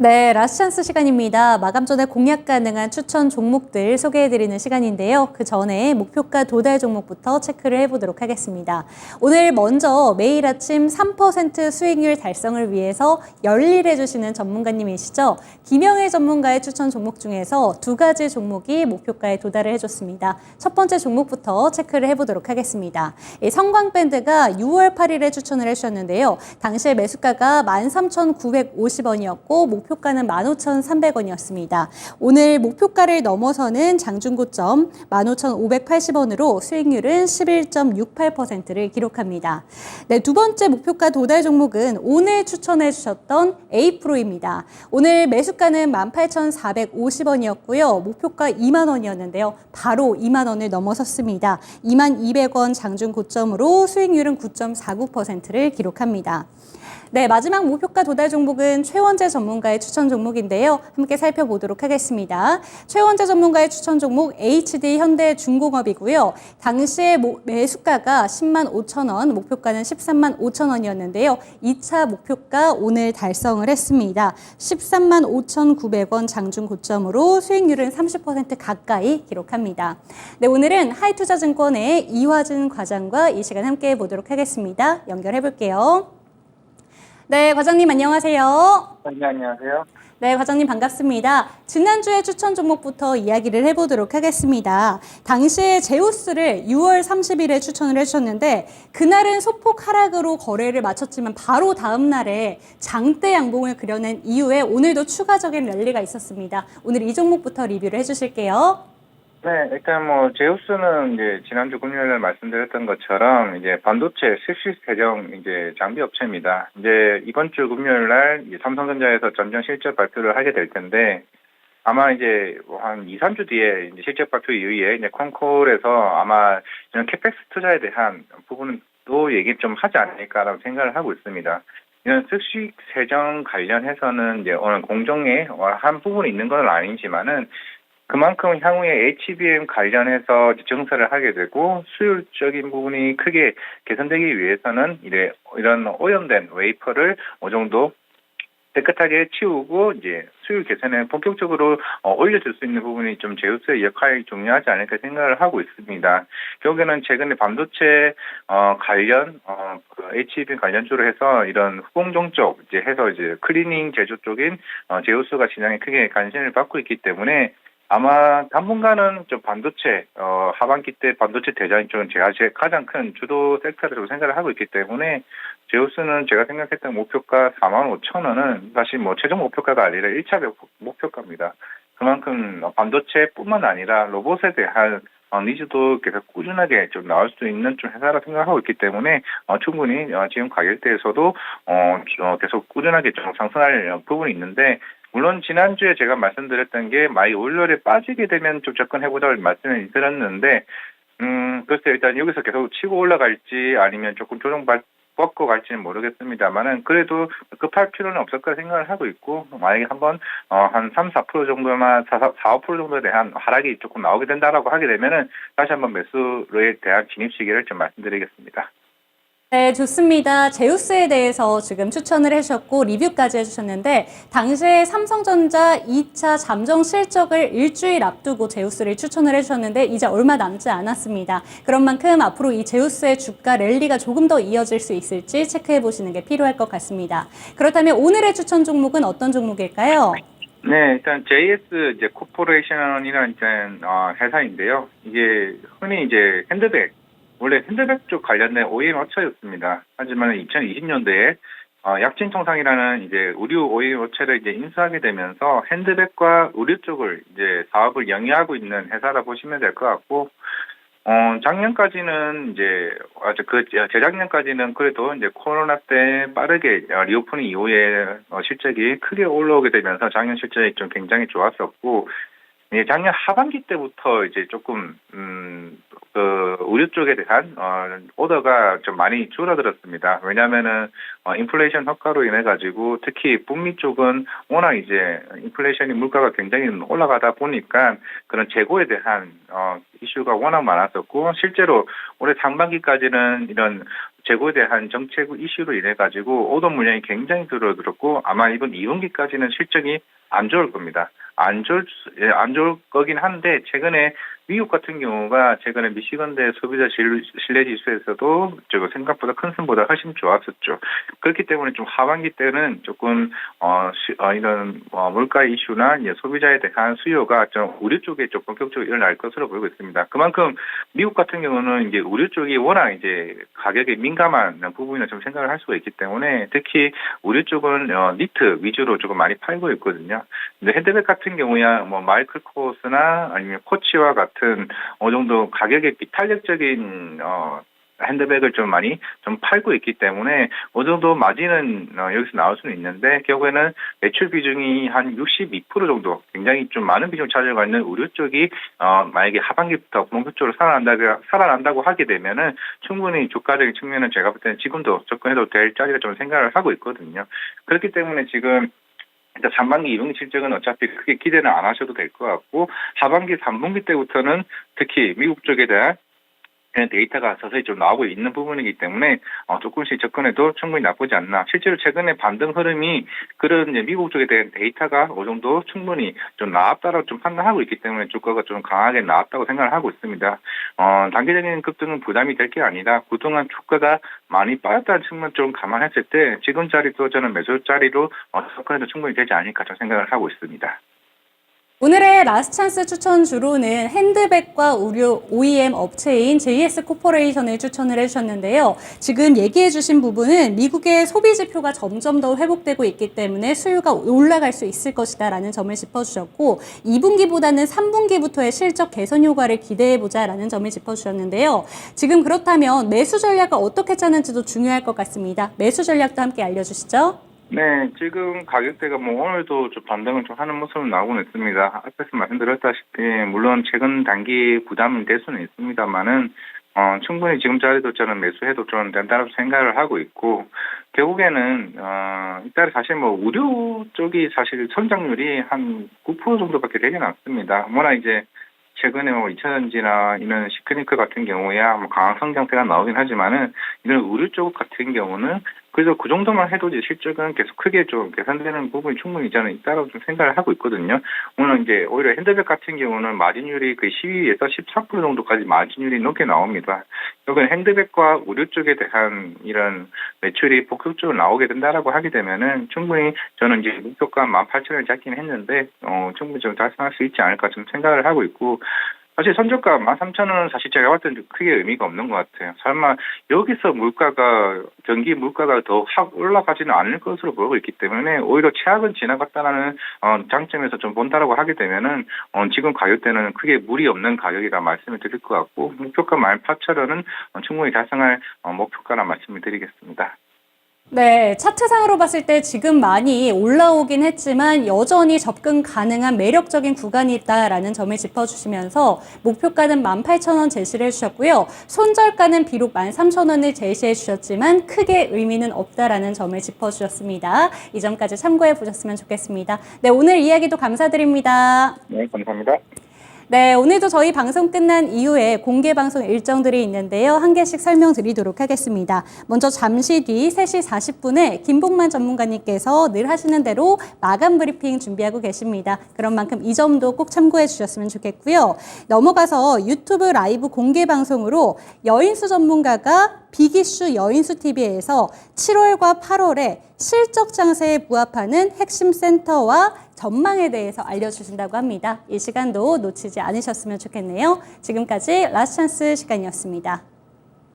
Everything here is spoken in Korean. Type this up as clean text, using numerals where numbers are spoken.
네, 라스찬스 시간입니다. 마감 전에 공략 가능한 추천 종목들 소개해드리는 시간인데요. 그 전에 목표가 도달 종목부터 체크를 해보도록 하겠습니다. 오늘 먼저 매일 아침 3% 수익률 달성을 위해서 열일해주시는 전문가님이시죠. 김영일 전문가의 추천 종목 중에서 두 가지 종목이 목표가에 도달을 해줬습니다. 첫 번째 종목부터 체크를 해보도록 하겠습니다. 성광밴드가 6월 8일에 추천을 해주셨는데요. 당시에 매수가가 13,950원이었고 목표가는 15,300원이었습니다. 오늘 목표가를 넘어서는 장중고점 15,580원으로 수익률은 11.68%를 기록합니다. 네, 두 번째 목표가 도달 종목은 오늘 추천해 주셨던 A프로입니다. 오늘 매수가는 18,450원이었고요. 목표가 2만 원이었는데요. 바로 2만 원을 넘어섰습니다. 22,200원 장중고점으로 수익률은 9.49%를 기록합니다. 네, 마지막 목표가 도달 종목은 최원재 전문가의 추천 종목인데요. 함께 살펴보도록 하겠습니다. 최원재 전문가의 추천 종목 HD 현대중공업이고요. 당시에 매수가가 10만 5천 원, 목표가는 13만 5천 원이었는데요. 2차 목표가 오늘 달성을 했습니다. 13만 5,900원 장중 고점으로 수익률은 30% 가까이 기록합니다. 네, 오늘은 하이투자증권의 이화준 과장과 이 시간 함께 해보도록 하겠습니다. 연결해 볼게요. 네, 과장님 안녕하세요. 네, 안녕하세요. 네, 과장님 반갑습니다. 지난주에 추천 종목부터 이야기를 해보도록 하겠습니다. 당시에 제우스를 6월 30일에 추천을 해주셨는데 그날은 소폭 하락으로 거래를 마쳤지만 바로 다음 날에 장대 양봉을 그려낸 이후에 오늘도 추가적인 랠리가 있었습니다. 오늘 이 종목부터 리뷰를 해주실게요. 네, 일단 제우스는 이제 지난주 금요일에 말씀드렸던 것처럼 이제 반도체 실시 세정 이제 장비 업체입니다. 이제 이번 주 금요일 날 삼성전자에서 전년 실적 발표를 하게 될 텐데 아마 이제 한 2, 3주 뒤에 이제 실적 발표 이후에 이제 콘콜에서 아마 이런 캐펙스 투자에 대한 부분도 얘기 좀 하지 않을까라고 생각을 하고 있습니다. 이런 수식 세정 관련해서는 이제 오늘 공정에 한 부분이 있는 건 아니지만은 그만큼 향후에 HBM 관련해서 증설을 하게 되고 수율적인 부분이 크게 개선되기 위해서는 이런 오염된 웨이퍼를 어느 정도 깨끗하게 치우고 이제 수율 개선에 본격적으로 올려줄 수 있는 부분이 좀 제우스의 역할이 중요하지 않을까 생각을 하고 있습니다. 결국에는 최근에 반도체 관련 HBM 관련주로 해서 이런 후공정 쪽 이제 해서 이제 클리닝 제조 쪽인 제우스가 시장에 크게 관심을 받고 있기 때문에 아마 당분간은 좀 반도체 하반기 때 반도체 대장인 쪽은 제가 가장 큰 주도 섹터라고 생각을 하고 있기 때문에 제우스는 제가 생각했던 목표가 45,000원은 사실 최종 목표가가 아니라 1차 목표가입니다. 그만큼 반도체뿐만 아니라 로봇에 대한 니즈도 계속 꾸준하게 좀 나올 수 있는 좀 회사라 생각하고 있기 때문에 충분히 지금 가격대에서도 계속 꾸준하게 좀 상승할 부분이 있는데 물론 지난주에 제가 말씀드렸던 게 많이 월요일에 빠지게 되면 좀 접근해보자고 말씀을 드렸는데 글쎄 일단 여기서 계속 치고 올라갈지 아니면 조금 꺾고 갈지는 모르겠습니다만은 그래도 급할 필요는 없을 거라 생각을 하고 있고 만약에 한번 한 3, 4% 정도만 4, 5% 정도에 대한 하락이 조금 나오게 된다라고 하게 되면은 다시 한번 매수에 대한 진입 시기를 좀 말씀드리겠습니다. 네, 좋습니다. 제우스에 대해서 지금 추천을 해주셨고 리뷰까지 해주셨는데 당시에 삼성전자 2차 잠정 실적을 일주일 앞두고 제우스를 추천을 해주셨는데 이제 얼마 남지 않았습니다. 그런 만큼 앞으로 이 제우스의 주가 랠리가 조금 더 이어질 수 있을지 체크해 보시는 게 필요할 것 같습니다. 그렇다면 오늘의 추천 종목은 어떤 종목일까요? 네, 일단 JS 이제 코퍼레이션이라는 회사인데요. 이게 흔히 이제 핸드백 원래 핸드백 쪽 관련된 OEM 업체였습니다. 하지만 2020년도에 약진통상이라는 이제 의류 OEM 업체를 이제 인수하게 되면서 핸드백과 의류 쪽을 이제 사업을 영위하고 있는 회사라 보시면 될 것 같고, 작년까지는 이제 재작년까지는 그래도 이제 코로나 때 빠르게 리오프닝 이후에 실적이 크게 올라오게 되면서 작년 실적이 좀 굉장히 좋았었고. 작년 하반기 때부터 이제 조금 의류 쪽에 대한 오더가 좀 많이 줄어들었습니다. 왜냐하면은 인플레이션 효과로 인해 가지고 특히 북미 쪽은 워낙 이제 인플레이션이 물가가 굉장히 올라가다 보니까 그런 재고에 대한 이슈가 워낙 많았었고 실제로 올해 상반기까지는 이런 재고에 대한 정책 이슈로 인해 가지고 오던 물량이 굉장히 줄어들었고 아마 이번 2분기까지는 실적이 안 좋을 겁니다. 안 좋을 거긴 한데 최근에 미국 같은 경우가 최근에 미시건대 소비자 신뢰 지수에서도 생각보다 큰 선보다 훨씬 좋았었죠. 그렇기 때문에 좀 하반기 때는 조금 이런 물가 이슈나 이제 소비자에 대한 수요가 좀 의류 쪽에 좀 본격적으로 일어날 것으로 보이고 있습니다. 그만큼 미국 같은 경우는 이제 의류 쪽이 워낙 이제 가격에 민감한 부분이라 좀 생각을 할 수가 있기 때문에 특히 의류 쪽은 니트 위주로 조금 많이 팔고 있거든요. 근데 핸드백 같은 경우야 뭐 마이클 코스나 아니면 코치와 같은 어느 정도 가격에 비탄력적인 핸드백을 좀 많이 좀 팔고 있기 때문에 어느 정도 마진은 여기서 나올 수는 있는데 결국에는 매출 비중이 한 62% 정도 굉장히 좀 많은 비중을 차지하고 있는 의류 쪽이 만약에 하반기부터 본격적으로 살아난다고 하게 되면은 충분히 주가적인 측면은 제가 볼 때는 지금도 접근해도 될 자리가 좀 생각을 하고 있거든요. 그렇기 때문에 지금 일단 3분기, 2분기 실적은 어차피 크게 기대는 안 하셔도 될 것 같고 하반기, 3분기 때부터는 특히 미국 쪽에 대한 데이터가 서서히 좀 나오고 있는 부분이기 때문에 조금씩 접근해도 충분히 나쁘지 않나. 실제로 최근에 반등 흐름이 그런 이제 미국 쪽에 대한 데이터가 어느 정도 충분히 좀 나왔다라고 좀 판단하고 있기 때문에 주가가 좀 강하게 나왔다고 생각을 하고 있습니다. 단기적인 급등은 부담이 될 게 아니라 그동안 주가가 많이 빠졌다는 측면 좀 감안했을 때 지금 자리도 저는 매수 자리로 접근해도 충분히 되지 않을까 좀 생각을 하고 있습니다. 오늘의 라스트 찬스 추천주로는 핸드백과 의류 OEM 업체인 JS 코퍼레이션을 추천을 해주셨는데요. 지금 얘기해 주신 부분은 미국의 소비 지표가 점점 더 회복되고 있기 때문에 수요가 올라갈 수 있을 것이다 라는 점을 짚어주셨고 2분기보다는 3분기부터의 실적 개선 효과를 기대해보자 라는 점을 짚어주셨는데요. 지금 그렇다면 매수 전략을 어떻게 짜는지도 중요할 것 같습니다. 매수 전략도 함께 알려주시죠. 네, 지금 가격대가 오늘도 좀 반등을 좀 하는 모습은 나오고 있습니다. 앞에서 말씀드렸다시피, 물론 최근 단기 부담은 될 수는 있습니다만은, 충분히 지금 자리도 저는 매수해도 좀 된다고 생각을 하고 있고, 결국에는, 일단 사실 의류 쪽이 사실 성장률이 한 9% 정도밖에 되진 않습니다. 워낙 이제, 최근에 2차전지나 이런 시크니크 같은 경우야 강한 성장세가 나오긴 하지만은 이런 의류 쪽 같은 경우는 그래서 그 정도만 해도 이제 실적은 계속 크게 좀 개선되는 부분이 충분히 저는 있다고 좀 생각을 하고 있거든요. 오늘 이제 오히려 핸드백 같은 경우는 마진율이 그 12에서 13% 정도까지 마진율이 높게 나옵니다. 여기는 핸드백과 의류 쪽에 대한 이런 매출이 본격적으로 나오게 된다라고 하게 되면은 충분히 저는 이제 목표가 18,000원을 잡긴 했는데 충분히 좀 달성할 수 있지 않을까 좀 생각을 하고 있고. 사실 선저가 13,000원은 사실 제가 봤을 때 크게 의미가 없는 것 같아요. 설마 여기서 전기 물가가 더 확 올라가지는 않을 것으로 보고 있기 때문에 오히려 최악은 지나갔다라는 장점에서 좀 본다라고 하게 되면은 지금 가격대는 크게 무리 없는 가격이라 말씀을 드릴 것 같고 목표가 18,000원은 충분히 달성할 목표가라 말씀을 드리겠습니다. 네, 차트상으로 봤을 때 지금 많이 올라오긴 했지만 여전히 접근 가능한 매력적인 구간이 있다라는 점을 짚어주시면서 목표가는 18,000원 제시를 해주셨고요. 손절가는 비록 13,000원을 제시해 주셨지만 크게 의미는 없다라는 점을 짚어주셨습니다. 이 점까지 참고해 보셨으면 좋겠습니다. 네, 오늘 이야기도 감사드립니다. 네, 감사합니다. 네, 오늘도 저희 방송 끝난 이후에 공개 방송 일정들이 있는데요. 한 개씩 설명드리도록 하겠습니다. 먼저 잠시 뒤 3시 40분에 김복만 전문가님께서 늘 하시는 대로 마감 브리핑 준비하고 계십니다. 그런 만큼 이 점도 꼭 참고해 주셨으면 좋겠고요. 넘어가서 유튜브 라이브 공개 방송으로 여인수 전문가가 빅이슈 여인수 TV에서 7월과 8월에 실적 장세에 부합하는 핵심 센터와 전망에 대해서 알려주신다고 합니다. 이 시간도 놓치지 않으셨으면 좋겠네요. 지금까지 라스트 찬스 시간이었습니다.